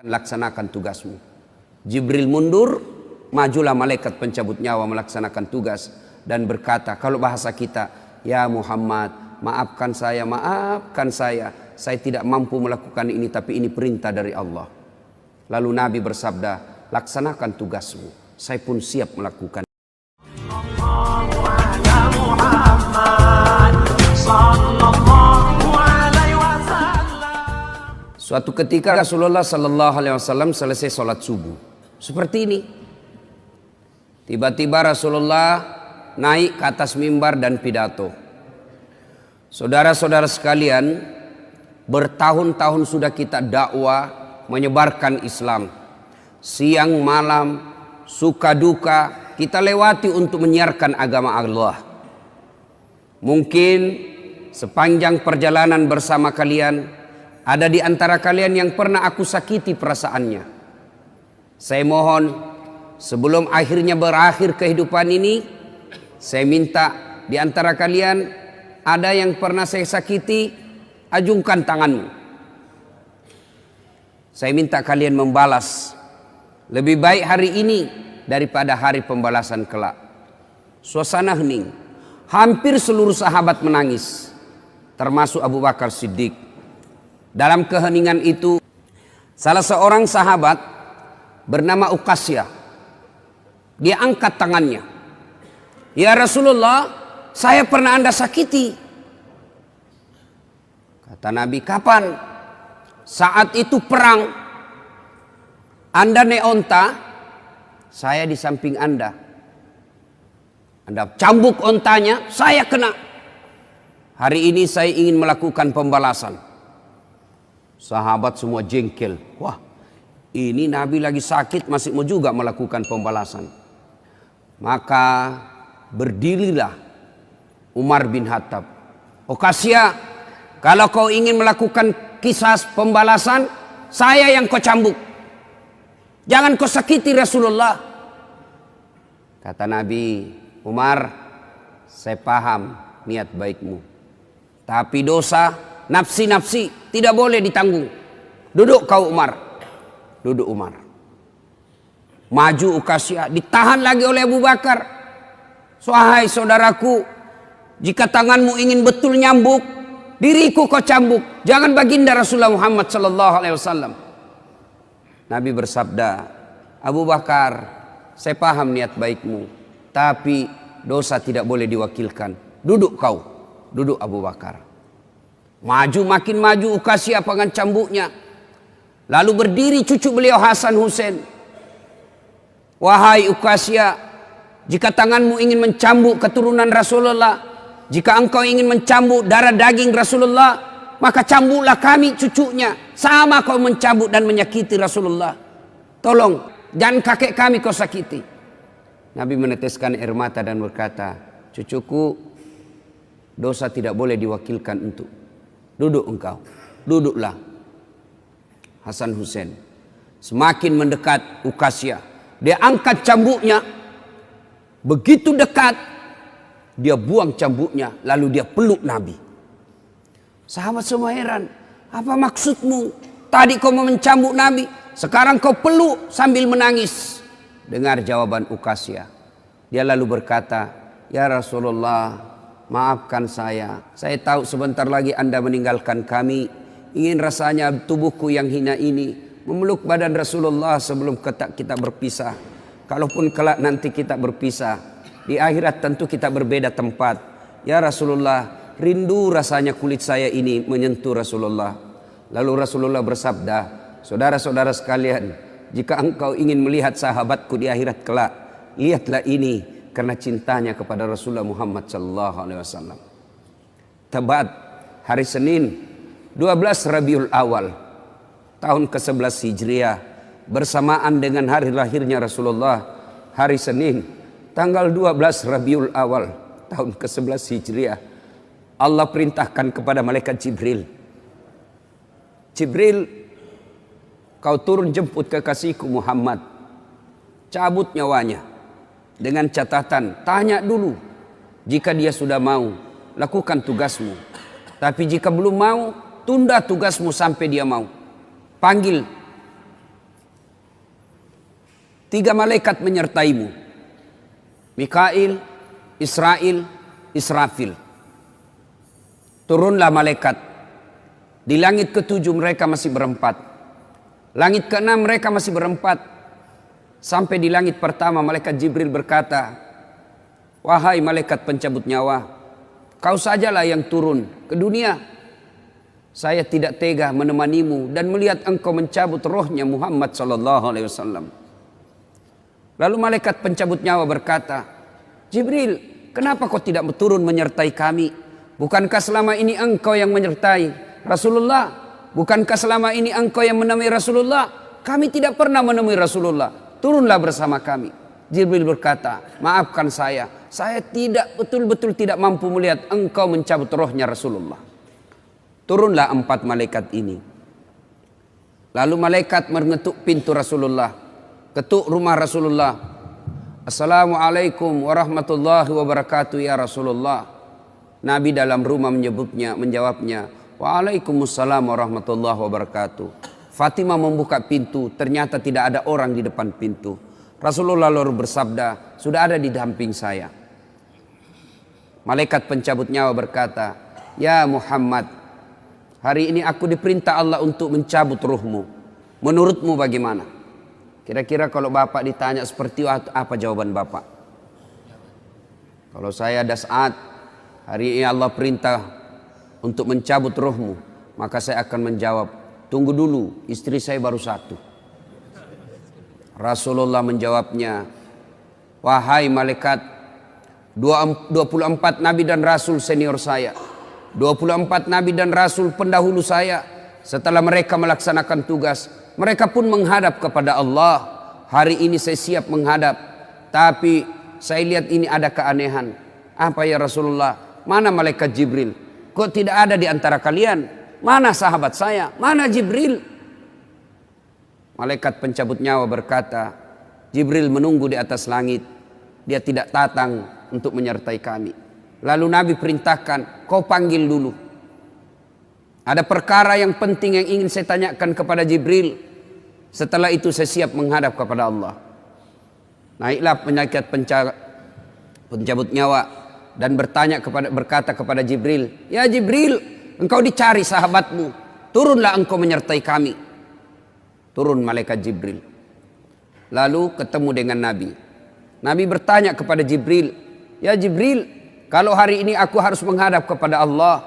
Laksanakan tugasmu. Jibril mundur, majulah malaikat pencabut nyawa melaksanakan tugas dan berkata, kalau bahasa kita, ya Muhammad, maafkan saya, saya tidak mampu melakukan ini, tapi ini perintah dari Allah. Lalu Nabi bersabda, laksanakan tugasmu, saya pun siap melakukan. Suatu ketika Rasulullah Sallallahu Alaihi Wasallam selesai sholat subuh seperti ini. Tiba-tiba Rasulullah naik ke atas mimbar dan pidato. Saudara-saudara sekalian, bertahun-tahun sudah kita dakwah menyebarkan Islam. Siang malam, suka duka, kita lewati untuk menyiarkan agama Allah. Mungkin sepanjang perjalanan bersama kalian, ada di antara kalian yang pernah aku sakiti perasaannya. Saya mohon, sebelum akhirnya berakhir kehidupan ini, saya minta di antara kalian, ada yang pernah saya sakiti, ajungkan tanganmu. Saya minta kalian membalas. Lebih baik hari ini daripada hari pembalasan kelak. Suasana hening. Hampir seluruh sahabat menangis, termasuk Abu Bakar Siddiq. Dalam keheningan itu, salah seorang sahabat bernama Uqasyah, dia angkat tangannya. Ya Rasulullah, saya pernah Anda sakiti. Kata Nabi, kapan? Saat itu perang. Anda naik onta, saya di samping Anda. Anda cambuk ontanya, saya kena. Hari ini saya ingin melakukan pembalasan. Sahabat semua jengkel. Wah, ini Nabi lagi sakit masih mau juga melakukan pembalasan. Maka berdirilah Umar bin Khattab. Uqasyah, kalau kau ingin melakukan kisah pembalasan, saya yang kau cambuk. Jangan kau sakiti Rasulullah. Kata Nabi, Umar, saya paham niat baikmu. Tapi dosa, nafsi tidak boleh ditanggung. Duduk kau Umar. Duduk Umar. Maju Uqasyah, ditahan lagi oleh Abu Bakar. Wahai saudaraku, jika tanganmu ingin betul nyambuk, diriku kau cambuk, jangan baginda Rasulullah Muhammad sallallahu alaihi wasallam. Nabi bersabda, Abu Bakar, saya paham niat baikmu, tapi dosa tidak boleh diwakilkan. Duduk kau. Duduk Abu Bakar. Maju, makin maju Uqasyah dengan cambuknya. Lalu berdiri cucu beliau Hasan Husain. Wahai Uqasyah, jika tanganmu ingin mencambuk keturunan Rasulullah, jika engkau ingin mencambuk darah daging Rasulullah, maka cambuklah kami cucunya. Sama kau mencambuk dan menyakiti Rasulullah. Tolong, jangan kakek kami kau sakiti. Nabi meneteskan air mata dan berkata, cucuku, dosa tidak boleh diwakilkan untuk. Duduk engkau, duduklah. Hasan Husain semakin mendekat Uqasyah, dia angkat cambuknya. Begitu dekat, dia buang cambuknya, lalu dia peluk Nabi. Sahabat semua heran, apa maksudmu? Tadi kau mau mencambuk Nabi, sekarang kau peluk sambil menangis. Dengar jawaban Uqasyah. Dia lalu berkata, ya Rasulullah, maafkan saya. Saya tahu sebentar lagi Anda meninggalkan kami. Ingin rasanya tubuhku yang hina ini memeluk badan Rasulullah sebelum kita berpisah. Kalaupun kelak nanti kita berpisah, di akhirat tentu kita berbeda tempat. Ya Rasulullah, rindu rasanya kulit saya ini menyentuh Rasulullah. Lalu Rasulullah bersabda, saudara-saudara sekalian, jika engkau ingin melihat sahabatku di akhirat kelak, lihatlah ini. Karena cintanya kepada Rasulullah Muhammad sallallahu alaihi wasallam. Tepat hari Senin 12 Rabiul Awal tahun ke-11 Hijriah, bersamaan dengan hari lahirnya Rasulullah, hari Senin tanggal 12 Rabiul Awal tahun ke-11 Hijriah, Allah perintahkan kepada malaikat Jibril, Jibril, kau turun jemput kekasihku Muhammad, cabut nyawanya. Dengan catatan, tanya dulu. Jika dia sudah mau, lakukan tugasmu. Tapi jika belum mau, tunda tugasmu sampai dia mau. Panggil 3 malaikat menyertaimu. Mikail, Israel, Israfil. Turunlah malaikat. Di langit ke-7 mereka masih berempat. Langit ke-6 mereka masih berempat. Sampai di langit pertama malaikat Jibril berkata, "Wahai malaikat pencabut nyawa, kau sajalah yang turun ke dunia. Saya tidak tega menemanimu dan melihat engkau mencabut rohnya Muhammad sallallahu alaihi wasallam." Lalu malaikat pencabut nyawa berkata, "Jibril, kenapa kau tidak turun menyertai kami? Bukankah selama ini engkau yang menyertai Rasulullah? Bukankah selama ini engkau yang menemui Rasulullah? Kami tidak pernah menemui Rasulullah. Turunlah bersama kami." Jibril berkata, "Maafkan saya tidak betul-betul tidak mampu melihat engkau mencabut rohnya Rasulullah." Turunlah 4 malaikat ini. Lalu malaikat mengetuk pintu Rasulullah, ketuk rumah Rasulullah. "Assalamualaikum warahmatullahi wabarakatuh ya Rasulullah." Nabi dalam rumah menjawabnya, "Waalaikumsalam warahmatullahi wabarakatuh." Fatimah membuka pintu, ternyata tidak ada orang di depan pintu. Rasulullah lalu bersabda, "Sudah ada di samping saya." Malaikat pencabut nyawa berkata, "Ya Muhammad, hari ini aku diperintah Allah untuk mencabut ruhmu. Menurutmu bagaimana?" Kira-kira kalau Bapak ditanya seperti itu, apa jawaban Bapak? Kalau saya ada saat hari ini Allah perintah untuk mencabut ruhmu, maka saya akan menjawab, "Tunggu dulu, istri saya baru 1. Rasulullah menjawabnya, "Wahai malaikat, 24 nabi dan rasul senior saya, 24 nabi dan rasul pendahulu saya, setelah mereka melaksanakan tugas, mereka pun menghadap kepada Allah. Hari ini saya siap menghadap, tapi saya lihat ini ada keanehan." "Apa ya Rasulullah? Mana malaikat Jibril? Kok tidak ada di antara kalian? Mana sahabat saya? Mana Jibril?" Malaikat pencabut nyawa berkata, "Jibril menunggu di atas langit. Dia tidak datang untuk menyertai kami." Lalu Nabi perintahkan, "Kau panggil dulu. Ada perkara yang penting yang ingin saya tanyakan kepada Jibril. Setelah itu saya siap menghadap kepada Allah." Naiklah malaikat pencabut nyawa dan berkata kepada Jibril, "Ya Jibril, engkau dicari sahabatmu. Turunlah engkau menyertai kami." Turun malaikat Jibril. Lalu ketemu dengan Nabi. Nabi bertanya kepada Jibril, "Ya Jibril, kalau hari ini aku harus menghadap kepada Allah,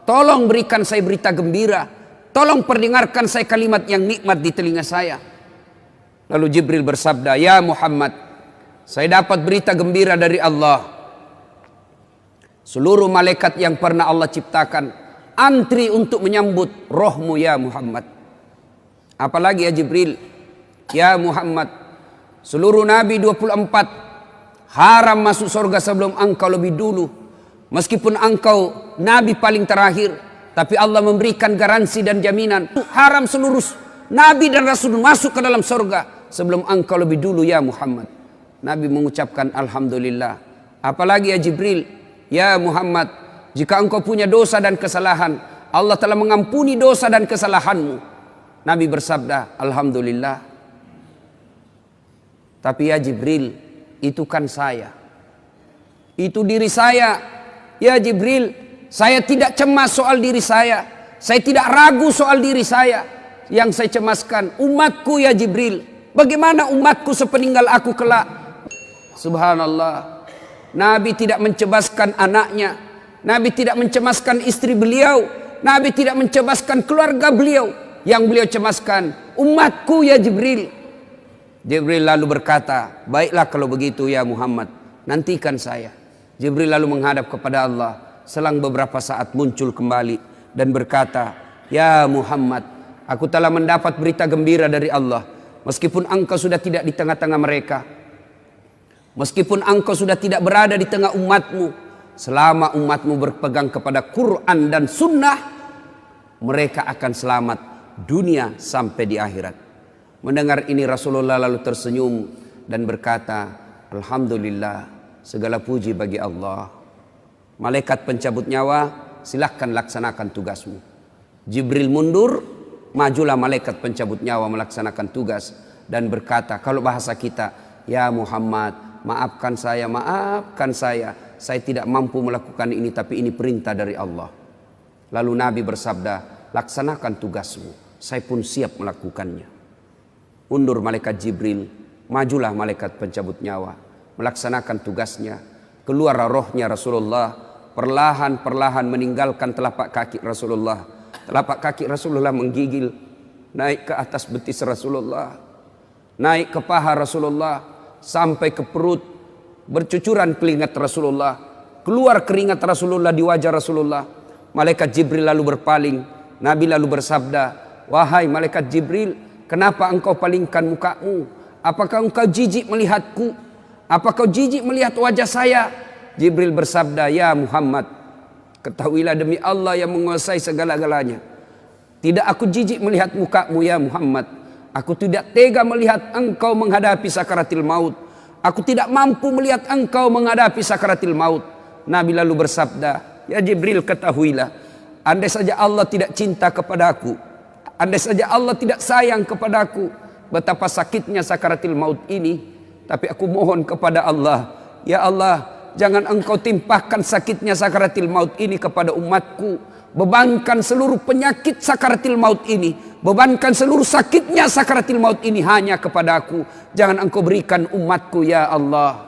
tolong berikan saya berita gembira. Tolong perdengarkan saya kalimat yang nikmat di telinga saya." Lalu Jibril bersabda, "Ya Muhammad, saya dapat berita gembira dari Allah. Seluruh malaikat yang pernah Allah ciptakan antri untuk menyambut rohmu ya Muhammad. Apalagi ya Jibril, ya Muhammad, seluruh Nabi 24 haram masuk surga sebelum engkau lebih dulu. Meskipun engkau Nabi paling terakhir, tapi Allah memberikan garansi dan jaminan. Haram seluruh Nabi dan Rasul masuk ke dalam surga sebelum engkau lebih dulu ya Muhammad." Nabi mengucapkan Alhamdulillah. "Apalagi ya Jibril, ya Muhammad, jika engkau punya dosa dan kesalahan, Allah telah mengampuni dosa dan kesalahanmu." Nabi bersabda, "Alhamdulillah." "Tapi ya Jibril, itu kan saya. Itu diri saya. Ya Jibril, saya tidak cemas soal diri saya. Saya tidak ragu soal diri saya. Yang saya cemaskan umatku ya Jibril. Bagaimana umatku sepeninggal aku kelak?" Subhanallah. Nabi tidak mencemaskan anaknya. Nabi tidak mencemaskan istri beliau. Nabi tidak mencemaskan keluarga beliau. Yang beliau cemaskan umatku ya Jibril. Jibril lalu berkata, "Baiklah kalau begitu ya Muhammad, nantikan saya." Jibril lalu menghadap kepada Allah. Selang beberapa saat muncul kembali dan berkata, "Ya Muhammad, aku telah mendapat berita gembira dari Allah. Meskipun engkau sudah tidak di tengah-tengah mereka, meskipun engkau sudah tidak berada di tengah umatmu, selama umatmu berpegang kepada Quran dan Sunnah, mereka akan selamat dunia sampai di akhirat." Mendengar ini Rasulullah lalu tersenyum dan berkata, "Alhamdulillah, segala puji bagi Allah." Malaikat pencabut nyawa, silahkan laksanakan tugasmu. Jibril mundur, majulah malaikat pencabut nyawa melaksanakan tugas. dan berkata, kalau bahasa kita, ya Muhammad, maafkan saya, saya tidak mampu melakukan ini, tapi ini perintah dari Allah. Lalu Nabi bersabda, laksanakan tugasmu, saya pun siap melakukannya. Undur malaikat Jibril, majulah malaikat pencabut nyawa, melaksanakan tugasnya. Keluar rohnya Rasulullah, perlahan-perlahan meninggalkan telapak kaki Rasulullah. Telapak kaki Rasulullah menggigil, naik ke atas betis Rasulullah, naik ke paha Rasulullah, sampai ke perut. Bercucuran keringat Rasulullah, keluar keringat Rasulullah di wajah Rasulullah. Malaikat Jibril lalu berpaling. Nabi lalu bersabda, wahai malaikat Jibril, kenapa engkau palingkan mukamu? Apakah engkau jijik melihatku? Apakah kau jijik melihat wajah saya? Jibril bersabda, ya Muhammad, ketahuilah demi Allah yang menguasai segala-galanya, tidak aku jijik melihat mukamu ya Muhammad. Aku tidak tega melihat engkau menghadapi sakaratil maut. Aku tidak mampu melihat engkau menghadapi sakaratil maut. Nabi lalu bersabda, ya Jibril, ketahuilah, andai saja Allah tidak cinta kepadaku, andai saja Allah tidak sayang kepadaku, betapa sakitnya sakaratil maut ini. Tapi aku mohon kepada Allah, ya Allah, jangan engkau timpahkan sakitnya sakaratil maut ini kepada umatku. Bebankan seluruh penyakit sakaratil maut ini, bebankan seluruh sakitnya sakaratil maut ini hanya kepada aku. Jangan engkau berikan umatku ya Allah.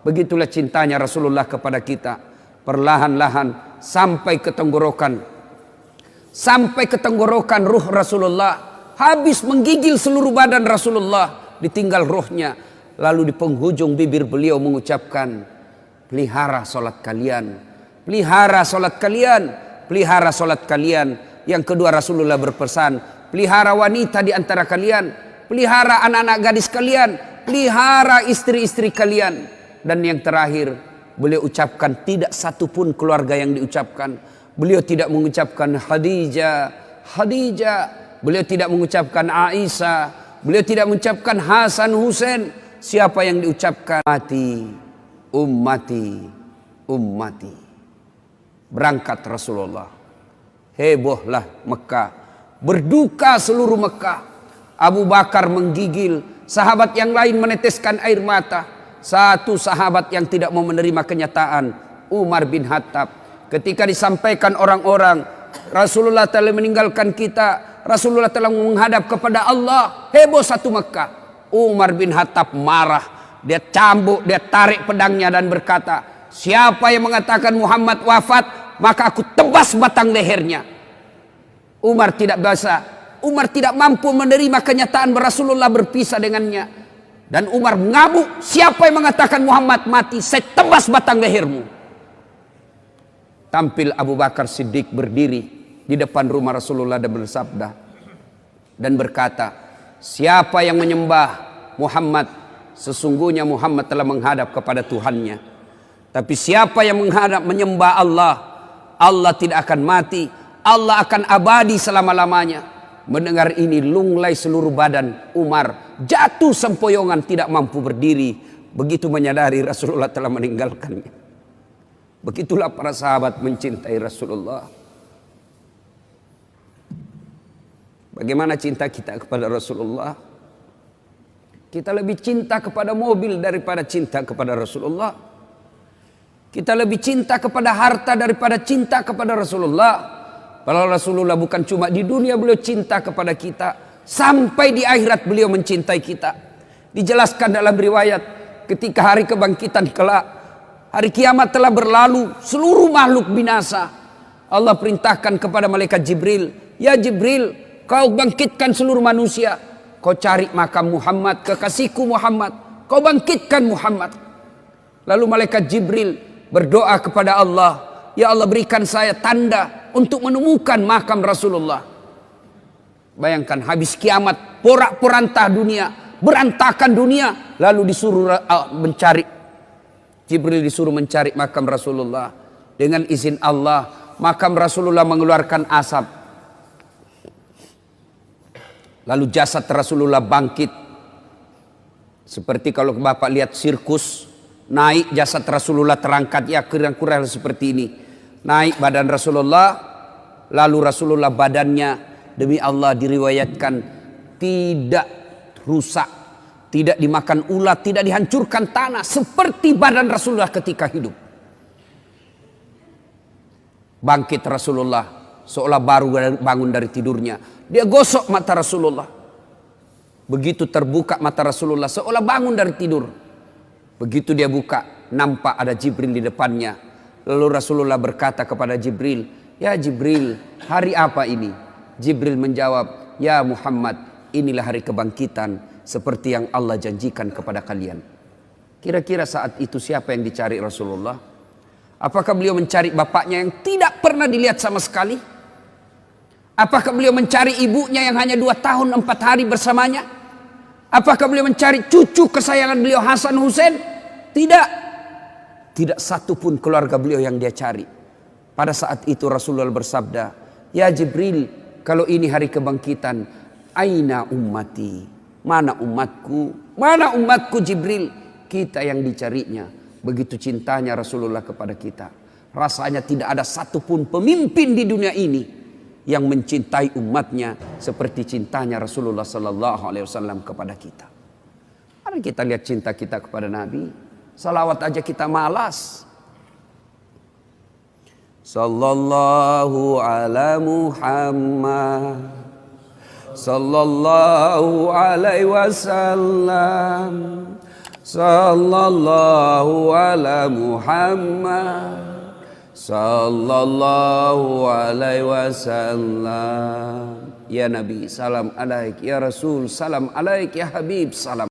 Begitulah cintanya Rasulullah kepada kita. Perlahan-lahan sampai ke tenggorokan. Sampai ke tenggorokan ruh Rasulullah. Habis menggigil seluruh badan Rasulullah, ditinggal ruhnya. Lalu di penghujung bibir beliau mengucapkan, pelihara solat kalian, pelihara solat kalian, pelihara solat kalian. Yang kedua Rasulullah berpesan, pelihara wanita di antara kalian, pelihara anak-anak gadis kalian, pelihara istri-istri kalian. Dan yang terakhir beliau ucapkan, tidak satu pun keluarga yang diucapkan. Beliau tidak mengucapkan Khadijah, Khadijah. Beliau tidak mengucapkan Aisyah. Beliau tidak mengucapkan Hasan, Husain. Siapa yang diucapkan? Ummati, ummati, ummati. Berangkat Rasulullah. Hebohlah Mekah. Berduka seluruh Mekah. Abu Bakar menggigil. Sahabat yang lain meneteskan air mata. Satu sahabat yang tidak mau menerima kenyataan, Umar bin Khattab. Ketika disampaikan orang-orang, Rasulullah telah meninggalkan kita, Rasulullah telah menghadap kepada Allah, heboh satu Mekah. Umar bin Khattab marah. Dia cambuk, dia tarik pedangnya dan berkata, siapa yang mengatakan Muhammad wafat, maka aku tebas batang lehernya. Umar tidak bisa, Umar tidak mampu menerima kenyataan Rasulullah berpisah dengannya. Dan Umar mengamuk, siapa yang mengatakan Muhammad mati, saya tebas batang lehermu. Tampil Abu Bakar Siddiq berdiri di depan rumah Rasulullah dan bersabda dan berkata, siapa yang menyembah Muhammad, sesungguhnya Muhammad telah menghadap kepada Tuhannya. Tapi siapa yang menyembah Allah, Allah tidak akan mati, Allah akan abadi selama-lamanya. Mendengar ini lunglai seluruh badan Umar, jatuh sempoyongan tidak mampu berdiri. Begitu menyadari Rasulullah telah meninggalkannya. Begitulah para sahabat mencintai Rasulullah. Bagaimana cinta kita kepada Rasulullah? Kita lebih cinta kepada mobil daripada cinta kepada Rasulullah. Kita lebih cinta kepada harta daripada cinta kepada Rasulullah. Kalau Rasulullah bukan cuma di dunia beliau cinta kepada kita, sampai di akhirat beliau mencintai kita. Dijelaskan dalam riwayat, ketika hari kebangkitan kelak, hari kiamat telah berlalu, seluruh makhluk binasa. Allah perintahkan kepada malaikat Jibril, ya Jibril, kau bangkitkan seluruh manusia. Kau cari makam Muhammad, kekasihku Muhammad. Kau bangkitkan Muhammad. Lalu malaikat Jibril berdoa kepada Allah, ya Allah berikan saya tanda untuk menemukan makam Rasulullah. Bayangkan habis kiamat, porak-porantah dunia, berantakan dunia. Lalu disuruh mencari, Jibril disuruh mencari makam Rasulullah. Dengan izin Allah, makam Rasulullah mengeluarkan asap. Lalu jasad Rasulullah bangkit. Seperti kalau Bapak lihat sirkus, naik jasad Rasulullah terangkat, ya kira-kira seperti ini. Naik badan Rasulullah, lalu Rasulullah badannya demi Allah diriwayatkan tidak rusak, tidak dimakan ulat, tidak dihancurkan tanah, seperti badan Rasulullah ketika hidup. Bangkit Rasulullah seolah baru bangun dari tidurnya, dia gosok mata Rasulullah. Begitu terbuka mata Rasulullah seolah bangun dari tidur. Begitu dia buka, nampak ada Jibril di depannya. Lalu Rasulullah berkata kepada Jibril, "Ya Jibril, hari apa ini?" Jibril menjawab, "Ya Muhammad, inilah hari kebangkitan seperti yang Allah janjikan kepada kalian." Kira-kira saat itu siapa yang dicari Rasulullah? Apakah beliau mencari bapaknya yang tidak pernah dilihat sama sekali? Apakah beliau mencari ibunya yang hanya 2 tahun 4 hari bersamanya? Apakah beliau mencari cucu kesayangan beliau Hasan Hussein? Tidak. Tidak satu pun keluarga beliau yang dia cari. Pada saat itu Rasulullah bersabda, "Ya Jibril, kalau ini hari kebangkitan, aina ummati? Mana umatku? Mana umatku Jibril?" Kita yang dicarinya. Begitu cintanya Rasulullah kepada kita. Rasanya tidak ada satupun pemimpin di dunia ini yang mencintai umatnya seperti cintanya Rasulullah sallallahu alaihi wasallam kepada kita. Mari kita lihat cinta kita kepada Nabi. Salawat aja kita malas. Sallallahu ala Muhammad, sallallahu alaihi wasallam, sallallahu ala Muhammad, sallallahu alaihi wasallam. Ya Nabi, salam alaik. Ya Rasul, salam alaik. Ya Habib, salam